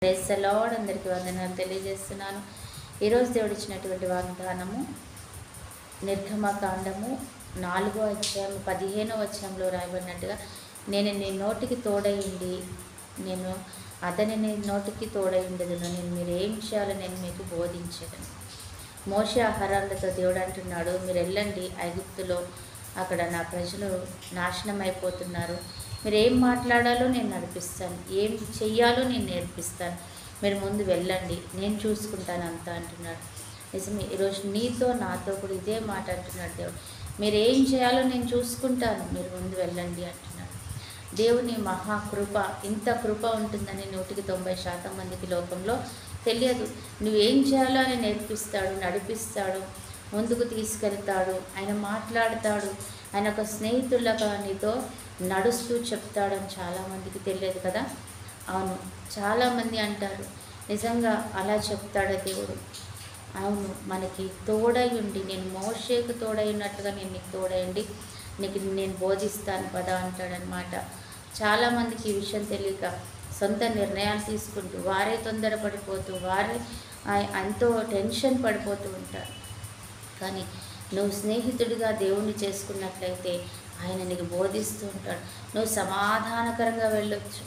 Praise the lord. అందరికీ వందనాలు తెలియజేస్తున్నాను. ఈరోజు దేవుడు ఇచ్చినటువంటి వాగ్దానము నిర్గమకాండము 4వ అధ్యాయం 15వ వచనంలో రాయబడినట్టుగా, నేను నీ నోటికి తోడయుండి అతని నీ నోటికి తోడయుండెదను, నేను మీరు ఏం చేయాలో నేను మీకు బోధించేదను. మోషే ఆహారాలతో దేవుడు అంటున్నాడు, మీరు వెళ్ళండి ఐగుప్తులో, అక్కడ నా ప్రజలు నాశనం అయిపోతున్నారు, మీరు ఏం మాట్లాడాలో నేను నడిపిస్తాను, ఏం చెయ్యాలో నేను నేర్పిస్తాను, మీరు ముందు వెళ్ళండి, నేను చూసుకుంటాను అంతా అంటున్నాడు. నిజమే, ఈరోజు నీతో నాతో కూడా ఇదే మాట అంటున్నాడు దేవుడు. మీరు ఏం చేయాలో నేను చూసుకుంటాను, మీరు ముందు వెళ్ళండి అంటున్నాడు. దేవుని మహాకృప, ఇంత కృప ఉంటుందని 190% మందికి లోకంలో తెలియదు. నువ్వేం చేయాలో ఆయన నేర్పిస్తాడు, నడిపిస్తాడు, ముందుకు తీసుకెళ్తాడు, ఆయన మాట్లాడతాడు, ఆయన ఒక స్నేహితుల్లాగా నీతో నడుస్తూ చెప్తాడని చాలామందికి తెలియదు కదా. అవును, చాలామంది అంటారు నిజంగా అలా చెప్తాడా దేవుడు. అవును, మనకి తోడయుండి, నేను మోషేకు తోడైనట్టుగా నేను నీకు తోడయండి, నీకు నేను బోధిస్తాను పదా అంటాడనమాట. చాలామందికి ఈ విషయం తెలియక సొంత నిర్ణయాలు తీసుకుంటూ, వారే తొందరపడిపోతూ, వారే ఎంతో టెన్షన్ పడిపోతూ ఉంటారు. కానీ నువ్వు స్నేహితుడిగా దేవుణ్ణి చేసుకున్నట్లయితే ఆయన నీకు బోధిస్తూ ఉంటాడు. నువ్వు సమాధానకరంగా వెళ్ళొచ్చు,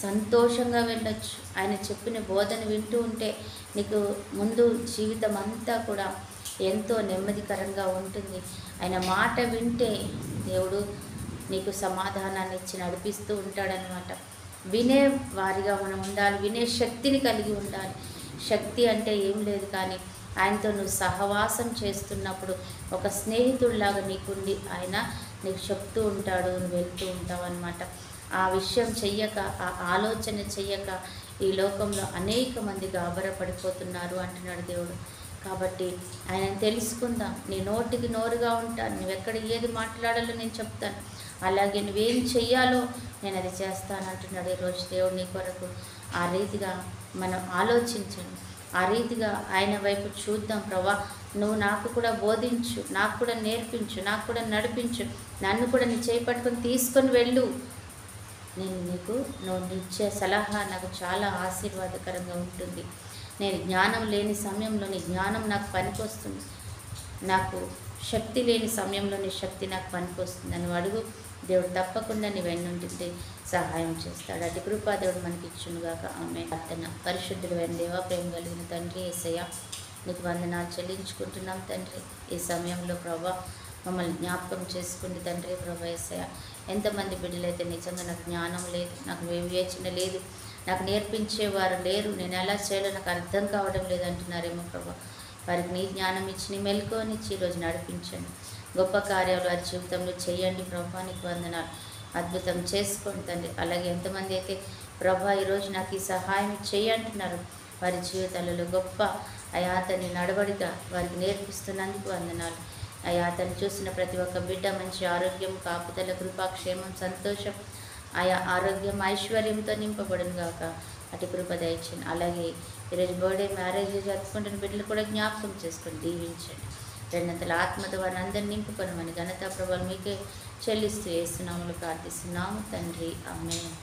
సంతోషంగా వెళ్ళొచ్చు. ఆయన చెప్పిన బోధన వింటూ ఉంటే నీకు ముందు జీవితం అంతా కూడా ఎంతో నెమ్మదికరంగా ఉంటుంది. ఆయన మాట వింటే దేవుడు నీకు సమాధానాన్ని ఇచ్చి నడిపిస్తూ ఉంటాడనమాట. వినే వారిగా మనం ఉండాలి, వినే శక్తిని కలిగి ఉండాలి. శక్తి అంటే ఏం లేదు, కానీ ఆయనతో నువ్వు సహవాసం చేస్తున్నప్పుడు ఒక స్నేహితుడిలాగా నీకుండి ఆయన నీకు చెప్తూ ఉంటాడు, నువ్వు వెళ్తూ ఉంటావు అనమాట. ఆ విషయం చెయ్యక, ఆ ఆలోచన చెయ్యక ఈ లోకంలో అనేక మంది గాబరపడిపోతున్నారు అంటున్నాడు దేవుడు. కాబట్టి ఆయన తెలుసుకుందాం. నీ నోటికి నోరుగా ఉంటాను, నువ్వెక్కడ ఏది మాట్లాడాలో నేను చెప్తాను, అలాగే నువ్వేం చెయ్యాలో నేను అది చేస్తాను అంటున్నాడు ఈరోజు దేవుడు నీ కొరకు. ఆ రీతిగా మనం ఆలోచించండి, ఆ రీతిగా ఆయన వైపు చూద్దాం. ప్రభా, నువ్వు నాకు కూడా బోధించు, నాకు కూడా నేర్పించు, నాకు కూడా నడిపించు, నన్ను కూడా నీ చేయి పట్టుకొని తీసుకొని వెళ్ళు. నువ్వు ఇచ్చే సలహా నాకు చాలా ఆశీర్వాదకరంగా ఉంటుంది. నేను జ్ఞానం లేని సమయంలో నీ జ్ఞానం నాకు పనికొస్తుంది, నాకు శక్తి లేని సమయంలో నీ శక్తి నాకు పనికొస్తుంది అని అడుగు. దేవుడు తప్పకుండా నీ వెన్నుంటుంది సహాయం చేస్తాడు. అటు కృపా దేవుడు మనకి ఇచ్చునుగాక. ఆమె ప్రార్థన. పరిశుద్ధుడైన దేవా, ప్రేమ కలిగిన తండ్రి యేసయ్య, నీకు వందనాలు చెల్లించుకుంటున్నాం తండ్రి. ఈ సమయంలో ప్రభా మమ్మల్ని జ్ఞాపకం చేసుకుంది తండ్రి. ప్రభా యేసయ్య, ఎంతమంది బిడ్డలైతే నిజంగా నాకు జ్ఞానం లేదు, నాకు వివేచన లేదు, నాకు నేర్పించేవారు లేరు, నేను ఎలా చేయాలో నాకు అర్థం కావడం లేదంటున్నారేమో ప్రభా. వారికి నీ జ్ఞానం ఇచ్చి, నీ మెలకువనిచ్చి ఈరోజు నడిపించండి. గొప్ప కార్యాలు వారి జీవితంలో చేయండి ప్రభా. నీకు వందనాలు. అద్భుతం చేసుకోండి తండ్రి. అలాగే ఎంతమంది అయితే ప్రభా ఈరోజు నాకు ఈ సహాయం చేయంటున్నారు, వారి జీవితాలలో గొప్ప అయాతని నడవడిక వారికి నేర్పిస్తున్నందుకు వందనాలు. అయాతను చూసిన ప్రతి ఒక్క బిడ్డ మంచి ఆరోగ్యం, కాపుదల, కృపాక్షేమం, సంతోషం, ఆయా ఆరోగ్యం ఐశ్వర్యంతో నింపబడును గాక. అటు కృప దయచేయండి. అలాగే ఈరోజు బర్త్డే, మ్యారేజ్ జరుపుకుంటున్న బిడ్డలు కూడా జ్ఞాపకం చేసుకొని దీవించండి. రెండంతల ఆత్మతో వారిని అందరినీ నింపుకొనమని ఘనతా ప్రభావాలు మీకే చెల్లిస్తూ యేసునామములో ప్రార్థిస్తున్నాము తండ్రి. ఆమేన్.